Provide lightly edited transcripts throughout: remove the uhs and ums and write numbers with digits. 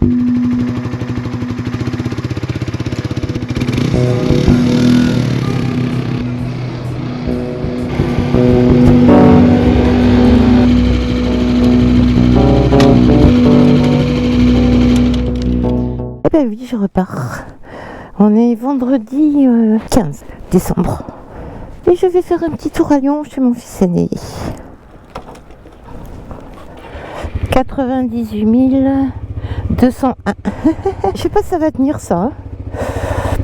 Eh ben oui, je repars. On est vendredi 15 décembre. Et je vais faire un petit tour à Lyon chez mon fils aîné. 98 201. Je sais pas si ça va tenir ça.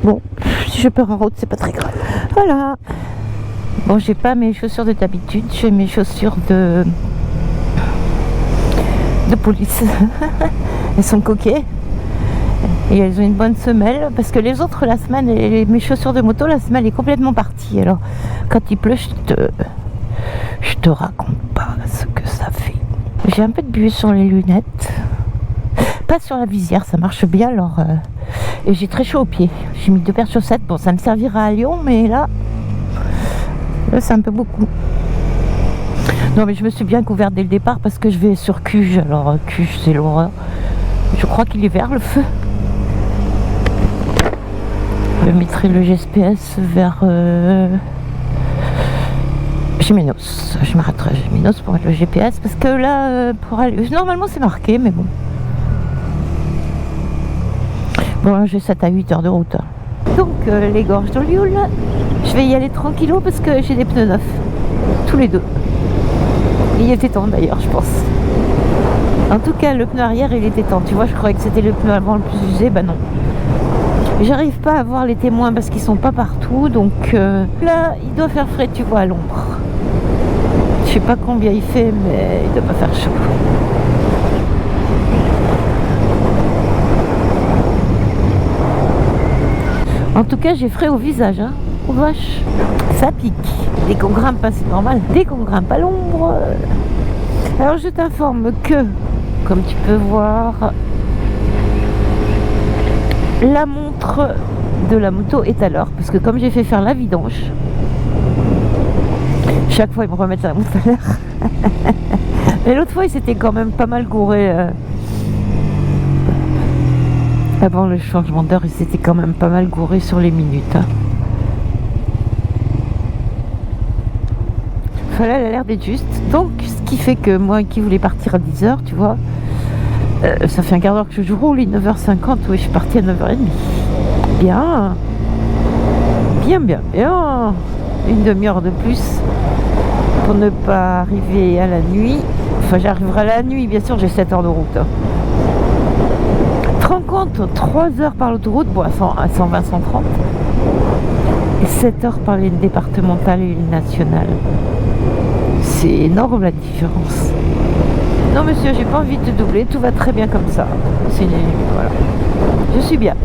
Bon, si je perds en route, c'est pas très grave. Voilà. Bon, j'ai pas mes chaussures de d'habitude, j'ai mes chaussures de police. Elles sont coquées. Et elles ont une bonne semelle, parce que les autres, la semelle, mes chaussures de moto, la semelle est complètement partie. Alors, quand il pleut, je te raconte pas ce que ça fait. J'ai un peu de buée sur les lunettes, pas sur la visière, ça marche bien. Alors, et j'ai très chaud aux pieds. J'ai mis 2 paires de chaussettes. Bon, ça me servira à Lyon, mais là c'est un peu beaucoup. Non, mais je me suis bien couverte dès le départ parce que je vais sur Cuges. Alors, Cuges, c'est l'horreur. Je crois qu'il est vert le feu. Je mettrai le GPS vers Gémenos. Je m'arrêterai à Gémenos pour mettre le GPS parce que là, pour aller... normalement c'est marqué, mais bon. Bon, j'ai 7 à 8 heures de route. Donc, les gorges de Lioul, je vais y aller tranquillo parce que j'ai des pneus neufs. Tous les deux. Il était temps d'ailleurs, je pense. En tout cas, le pneu arrière, il était temps. Tu vois, je croyais que c'était le pneu avant le plus usé. Bah non. J'arrive pas à voir les témoins parce qu'ils sont pas partout. Donc là, il doit faire frais, tu vois, à l'ombre. Je sais pas combien il fait, mais il doit pas faire chaud. En tout cas, j'ai frais au visage, hein. Oh vache, ça pique. Dès qu'on grimpe pas, c'est normal. Dès qu'on grimpe à l'ombre... Alors, je t'informe que, comme tu peux voir, la montre de la moto est à l'heure. Parce que comme j'ai fait faire la vidange, chaque fois, ils me remettent la montre à l'heure. Mais l'autre fois, ils s'étaient quand même pas mal gourés. Avant le changement d'heure, ils s'étaient quand même pas mal gourés sur les minutes. Hein. Voilà, elle a l'air d'être juste. Donc, ce qui fait que moi qui voulais partir à 10h, tu vois, ça fait un quart d'heure que je roule, il est 9h50, oui, je suis partie à 9h30. Bien. Bien, bien, bien. Une demi-heure de plus pour ne pas arriver à la nuit. Enfin, j'arriverai à la nuit, bien sûr, j'ai 7 heures de route. Hein. 30, 3 heures par l'autoroute, bon, à 120, 130. Et 7 heures par les départementales et les nationales. C'est énorme la différence. Non monsieur, j'ai pas envie de te doubler, tout va très bien comme ça. Voilà. Je suis bien.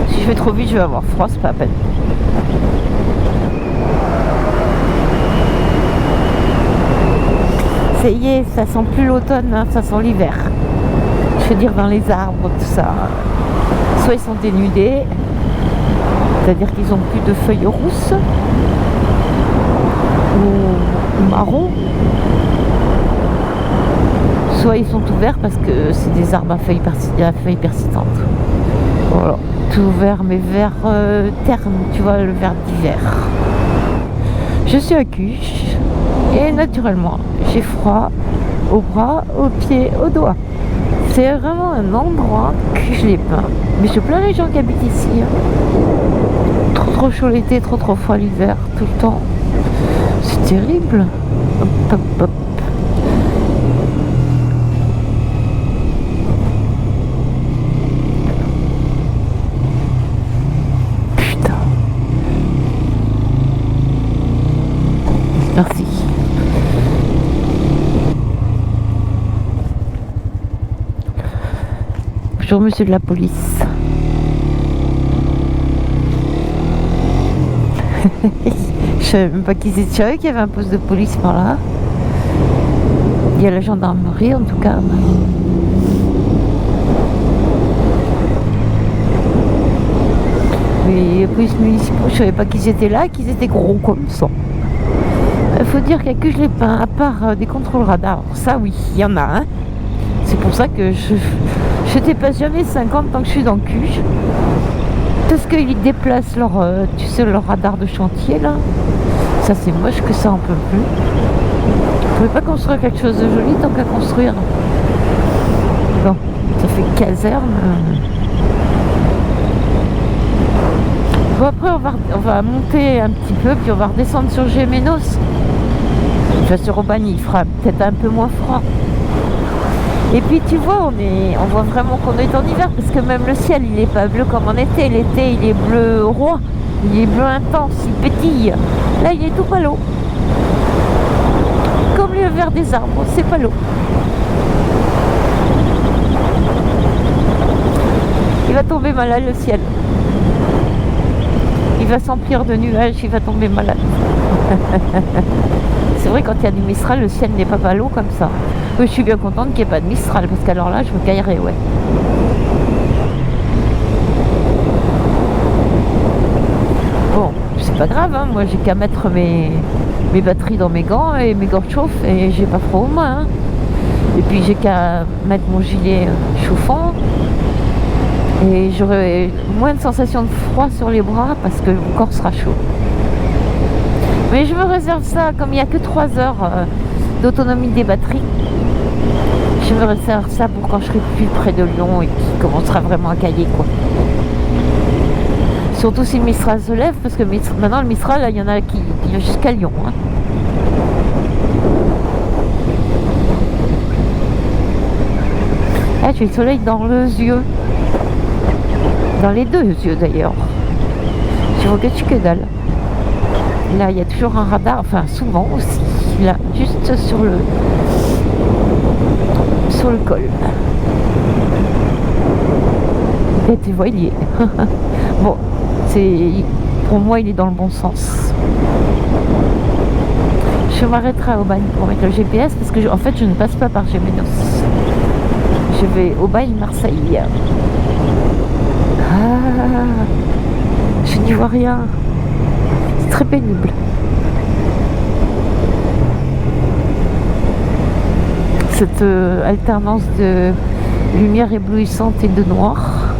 Si je vais trop vite, je vais avoir froid, c'est pas la peine. Ça y est, ça sent plus l'automne, hein, ça sent l'hiver. Je veux dire dans les arbres, tout ça. Soit ils sont dénudés, c'est-à-dire qu'ils ont plus de feuilles rousses ou marron, soit ils sont tout verts parce que c'est des arbres à feuilles persistantes. Voilà, tout vert, mais vert terne, tu vois, le vert d'hiver. Je suis à Cuges et naturellement j'ai froid aux bras, aux pieds, aux doigts. C'est vraiment un endroit que je l'ai peint. Mais je plains les gens qui habitent ici. Hein. Trop chaud l'été, trop froid l'hiver, tout le temps. C'est terrible. Hop, hop, hop. Putain. Merci. Bonjour monsieur de la police. Je savais même pas qui c'était. Je savais qu'il y avait un poste de police par là. Il y a la gendarmerie en tout cas. Mais les polices municipaux, je savais pas qu'ils étaient là, qu'ils étaient gros comme ça. Il faut dire qu'il y a que je l'ai peint, à part des contrôles radars. Ça oui, il y en a un. C'est pour ça que je dépasse jamais 50 tant que je suis dans le cul. Parce qu'ils déplacent leur, tu sais, leur radar de chantier là. Ça c'est moche que ça on peut plus. On ne pouvez pas construire quelque chose de joli tant qu'à construire. Bon, ça fait caserne. Bon, après on va monter un petit peu puis on va redescendre sur Gémenos. Enfin, sur Aubagne il fera peut-être un peu moins froid. Et puis tu vois, on voit vraiment qu'on est en hiver parce que même le ciel il est pas bleu comme en été. L'été il est bleu roi, il est bleu intense, il pétille. Là il est tout palo. Comme le vert des arbres, c'est palo. Il va tomber malade le ciel. Il va s'emplir de nuages, il va tomber malade. C'est vrai, quand il y a du Mistral, le ciel n'est pas palo comme ça. Oui, je suis bien contente qu'il n'y ait pas de Mistral, parce qu'alors là, je me caillerais, ouais. Bon, c'est pas grave, hein. Moi j'ai qu'à mettre mes batteries dans mes gants et mes gants chauffent et j'ai pas froid aux mains. Hein. Et puis j'ai qu'à mettre mon gilet chauffant. Et j'aurai moins de sensation de froid sur les bras parce que mon corps sera chaud. Mais je me réserve ça, comme il n'y a que 3 heures d'autonomie des batteries. Je me réserve ça pour quand je serai plus près de Lyon et qu'il commencera vraiment à cailler, quoi. Surtout si le Mistral se lève, parce que maintenant le Mistral, là, il y en a qui vont jusqu'à Lyon. Hein. Ah, j'ai le soleil dans les yeux. Dans les 2 yeux d'ailleurs. Je vois que dalle. Là, il y a toujours un radar, enfin souvent aussi. Là, juste sur le col. Et tu vois, il y est. Bon, pour moi, il est dans le bon sens. Je m'arrêterai à Aubagne pour mettre le GPS parce que en fait, je ne passe pas par Gémenos. Je vais Aubagne-Marseille. Ah, je n'y vois rien. C'est très pénible. Cette alternance de lumière éblouissante et de noir.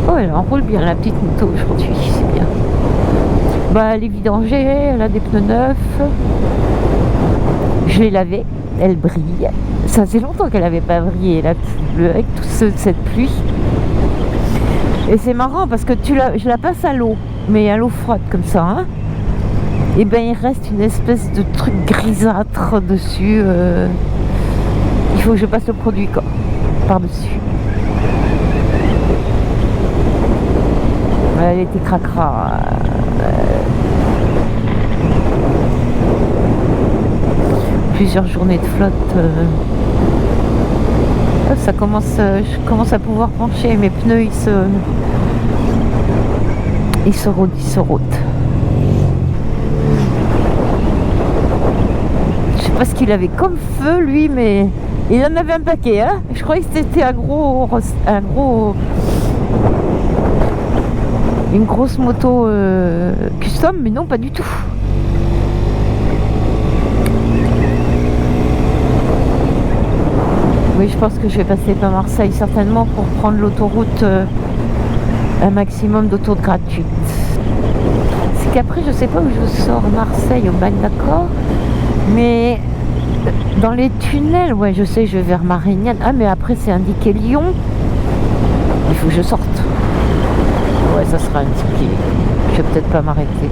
Oh, elle enroule bien la petite moto aujourd'hui, c'est bien. Bah, elle est vidangée, elle a des pneus neufs. Je l'ai lavée, elle brille. Ça faisait longtemps qu'elle n'avait pas brillé, la petite bleue, avec toute cette pluie. Et c'est marrant parce que je la passe à l'eau, mais à l'eau froide comme ça, hein. Et ben il reste une espèce de truc grisâtre dessus. Il faut que je passe le produit quoi, par-dessus. Elle était cracra. Plusieurs journées de flotte. Ça commence, je commence à pouvoir pencher. Mes pneus ils se rôdent. Je sais pas ce qu'il avait comme feu lui, mais il en avait un paquet. Hein, je croyais que c'était une grosse moto custom, mais non, pas du tout. Oui, je pense que je vais passer par Marseille certainement pour prendre l'autoroute, un maximum d'autoroute gratuite. C'est qu'après, je sais pas où je sors, Marseille, Aubagne, d'accord, mais dans les tunnels, ouais, je sais, je vais vers Marignane. Ah, mais après, c'est indiqué Lyon. Il faut que je sorte. Ouais, ça sera indiqué. Je vais peut-être pas m'arrêter.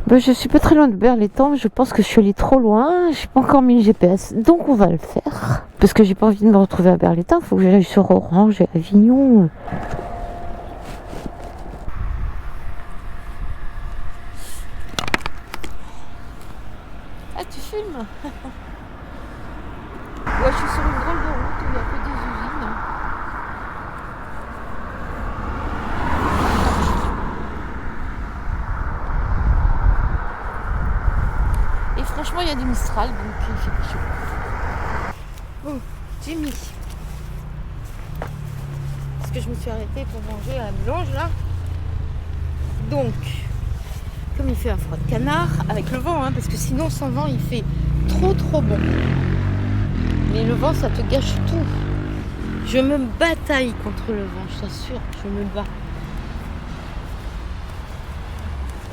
Ben, je suis pas très loin de Berlétan, je pense que je suis allée trop loin, j'ai pas encore mis le GPS, donc on va le faire. Parce que j'ai pas envie de me retrouver à Berlétan, il faut que j'aille sur Orange et Avignon. Ah, tu filmes? Ouais, je suis sur une drôle de route où il y a que des usines. Et franchement, il y a des Mistral, donc il fait pas chaud. Oh, Jimmy. Parce que je me suis arrêtée pour manger à la boulange là. Donc, comme il fait un froid de canard, avec le vent, hein, parce que sinon sans vent il fait trop bon. Mais le vent ça te gâche tout. Je me bataille contre le vent, je t'assure, je me bats.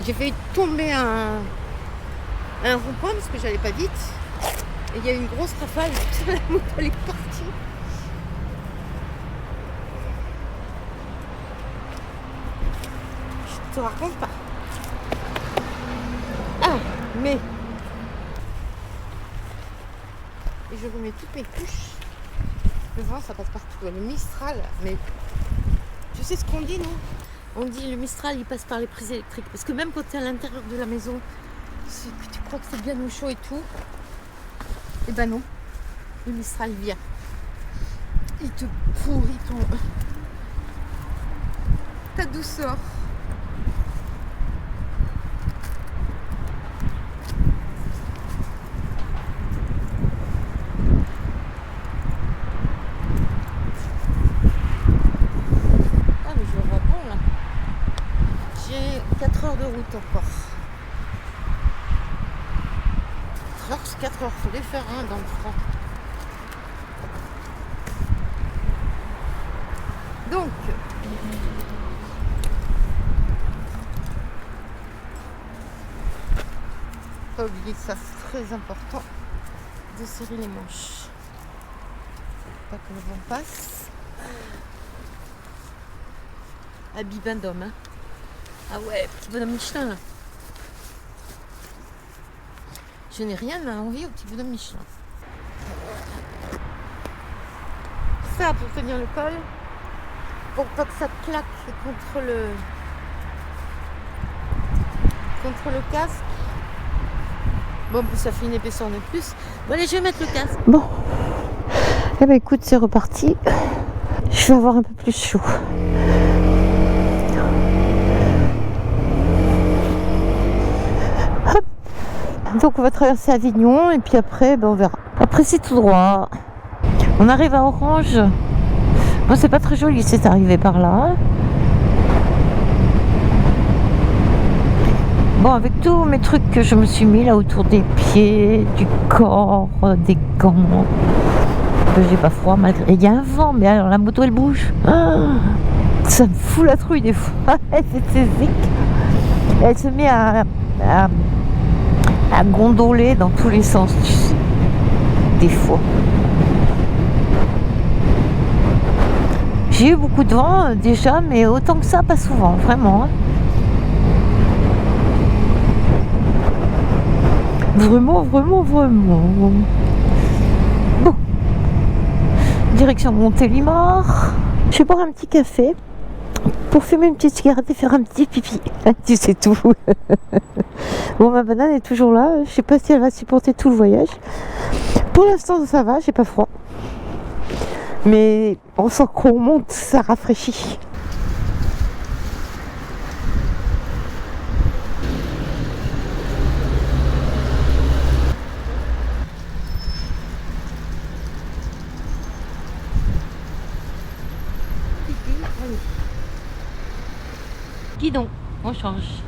J'ai fait tomber un rond-point parce que j'allais pas vite. Et il y a eu une grosse rafale, la moto elle est partie. Je te raconte pas. Ah, mais... Et je remets toutes mes couches. Le vent ça passe partout. Le Mistral, mais... Tu sais ce qu'on dit, non? On dit le Mistral il passe par les prises électriques. Parce que même quand tu es à l'intérieur de la maison, que tu crois que c'est bien au chaud et tout, et ben non, le Mistral vient. Il te pourrit ta douceur. Ah mais je le vois bon là. J'ai 4 heures de route encore. 4 heures, c'est 4 heures, faut les faire hein, dans le froid. Donc, pas oublier que ça c'est très important de serrer les manches. Pas que le vent passe. Habit bain d'homme. Hein. Ah ouais, petit bonhomme Michelin là. Je n'ai rien à envier au petit bonhomme Michelin. Ça pour tenir le col. Pour pas que ça claque contre le casque. Bon, ça fait une épaisseur de plus. Bon, allez, je vais mettre le casque. Bon. Eh ben, écoute, c'est reparti. Je vais avoir un peu plus chaud. Hop. Donc, on va traverser Avignon et puis après, ben, on verra. Après, c'est tout droit. On arrive à Orange. Bon, c'est pas très joli, c'est arrivé par là. Bon, avec tous mes trucs que je me suis mis là autour des pieds, du corps, des gants, j'ai pas froid malgré. Il y a un vent, mais alors la moto elle bouge. Ah, ça me fout la trouille des fois. C'est zik. Elle se met à gondoler dans tous les sens, tu sais. Des fois. J'ai eu beaucoup de vent déjà, mais autant que ça, pas souvent, vraiment. Hein. Vraiment. Bon. Direction Montélimar. Je vais boire un petit café pour fumer une petite cigarette et faire un petit pipi. Tu sais tout. Bon, ma banane est toujours là. Je sais pas si elle va supporter tout le voyage. Pour l'instant, ça va, j'ai pas froid. Mais on sent qu'on monte, ça rafraîchit. Guidon, on change.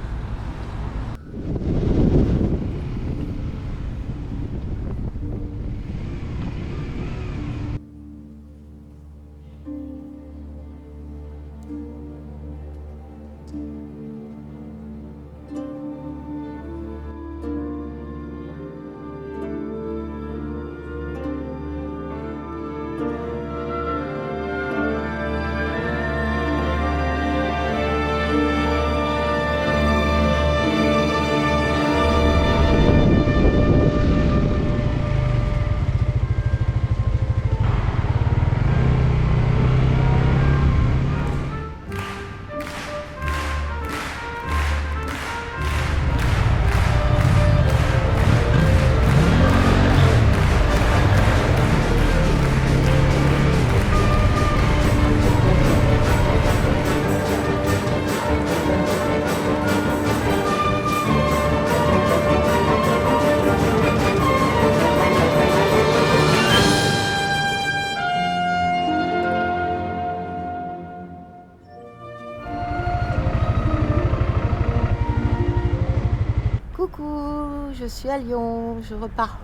Coucou, je suis à Lyon, je repars.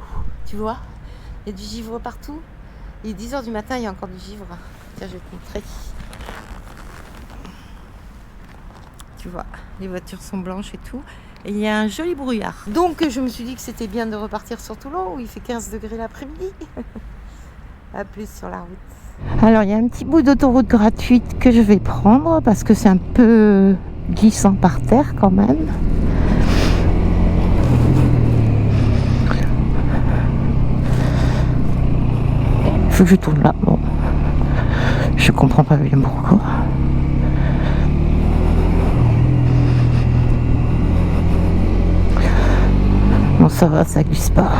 Tu vois, il y a du givre partout. Il est 10h du matin, il y a encore du givre. Tiens, je vais te montrer. Tu vois, les voitures sont blanches et tout. Et il y a un joli brouillard. Donc je me suis dit que c'était bien de repartir sur Toulon où il fait 15 degrés l'après-midi. À plus sur la route. Alors il y a un petit bout d'autoroute gratuite que je vais prendre parce que c'est un peu glissant par terre quand même. Il faut que je tourne là. Bon, je comprends pas bien pourquoi. Bon, ça va, ça glisse pas.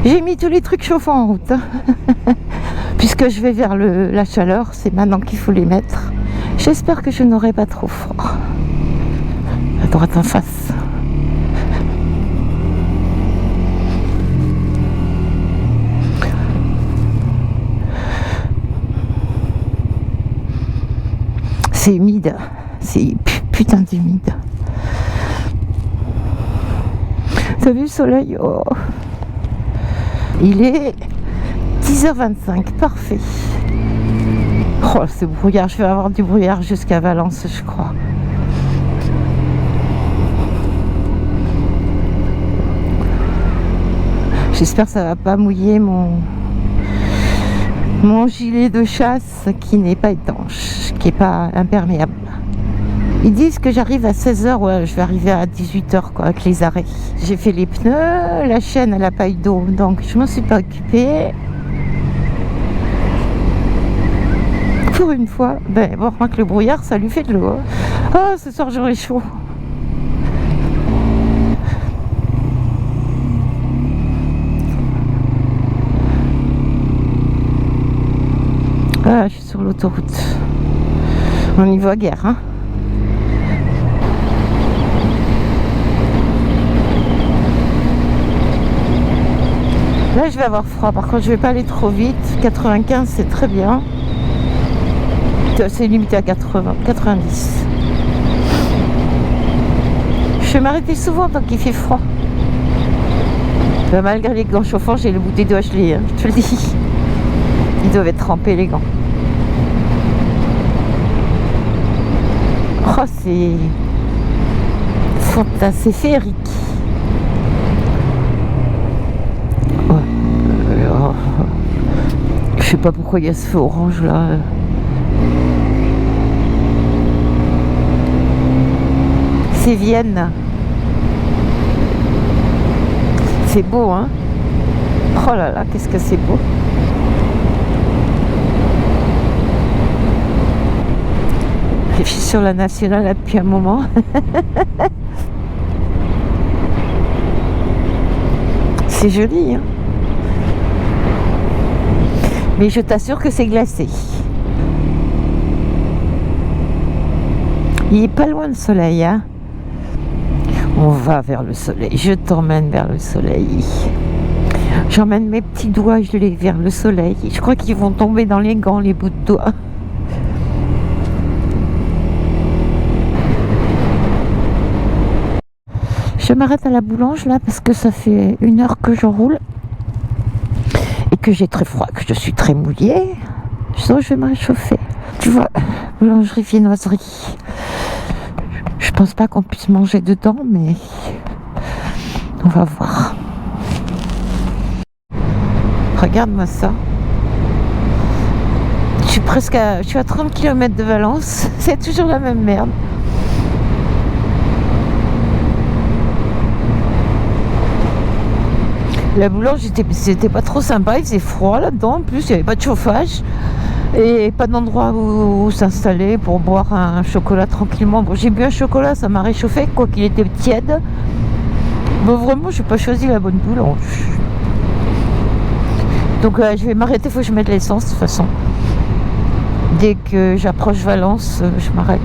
J'ai mis tous les trucs chauffants en route. Hein. Puisque je vais vers la chaleur, c'est maintenant qu'il faut les mettre. J'espère que je n'aurai pas trop froid. À droite en face. C'est humide, c'est putain d'humide. T'as vu le soleil? Oh. Il est 10h25, parfait. Oh, ce brouillard, je vais avoir du brouillard jusqu'à Valence, je crois. J'espère que ça va pas mouiller mon gilet de chasse qui n'est pas étanche, qui n'est pas imperméable. Ils disent que j'arrive à 16h, ouais, je vais arriver à 18h quoi, avec les arrêts. J'ai fait les pneus, la chaîne elle n'a pas eu d'eau, donc je m'en suis pas occupée. Pour une fois, ben bon, moi que le brouillard ça lui fait de l'eau. Oh, ce soir j'aurai chaud. Ah, je suis sur l'autoroute. On y va guère, hein. Là, je vais avoir froid. Par contre, je vais pas aller trop vite. 95, c'est très bien. C'est limité à 80, 90. Je vais m'arrêter souvent tant qu'il fait froid. Ben, malgré les gants chauffants, j'ai le bout des doigts gelés, hein, je te le dis. Ils doivent être trempés, les gants. Oh, c'est féerique. Je sais pas pourquoi il y a ce feu orange là. C'est Vienne. C'est beau, hein. Oh là là, qu'est-ce que c'est beau. Je suis sur la nationale là depuis un moment. C'est joli, hein. Mais je t'assure que c'est glacé. Il est pas loin le soleil, hein. On va vers le soleil. Je t'emmène vers le soleil. J'emmène mes petits doigts gelés vers le soleil. Je crois qu'ils vont tomber dans les gants, les bouts de doigts. Je m'arrête à la boulange là parce que ça fait 1 heure que je roule et que j'ai très froid, que je suis très mouillée. Je sens que je vais me réchauffer. Tu vois, boulangerie, viennoiserie. Je pense pas qu'on puisse manger dedans, mais on va voir. Regarde-moi ça. Je suis à 30 km de Valence. C'est toujours la même merde. La boulange, c'était pas trop sympa, il faisait froid là-dedans, en plus il n'y avait pas de chauffage et pas d'endroit où s'installer pour boire un chocolat tranquillement. Bon, j'ai bu un chocolat, ça m'a réchauffé, quoi qu'il était tiède. Bon, vraiment, j'ai pas choisi la bonne boulange. Donc je vais m'arrêter, il faut que je mette l'essence de toute façon. Dès que j'approche Valence, je m'arrête.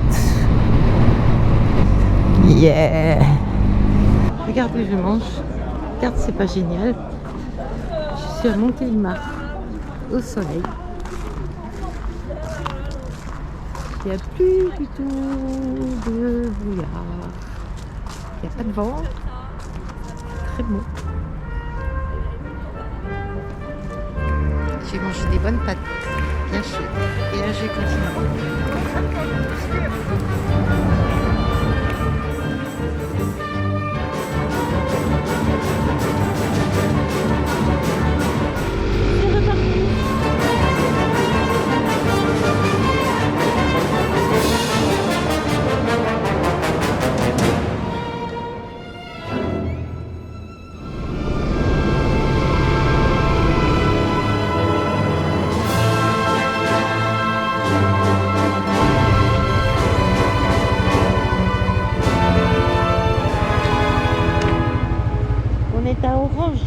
Yeah! Regarde où je mange. Regarde, c'est pas génial. Je suis à Montélimar, au soleil. Il n'y a plus du tout de brouillard. Il n'y a pas de vent. Très beau. J'ai mangé des bonnes pâtes, bien chaudes. Et là, je vais continuer. On est à Orange.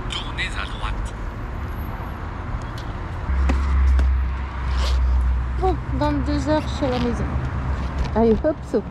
Tournez à droite. Bon, dans 2 heures, je suis à la maison. Allez, hop, saut.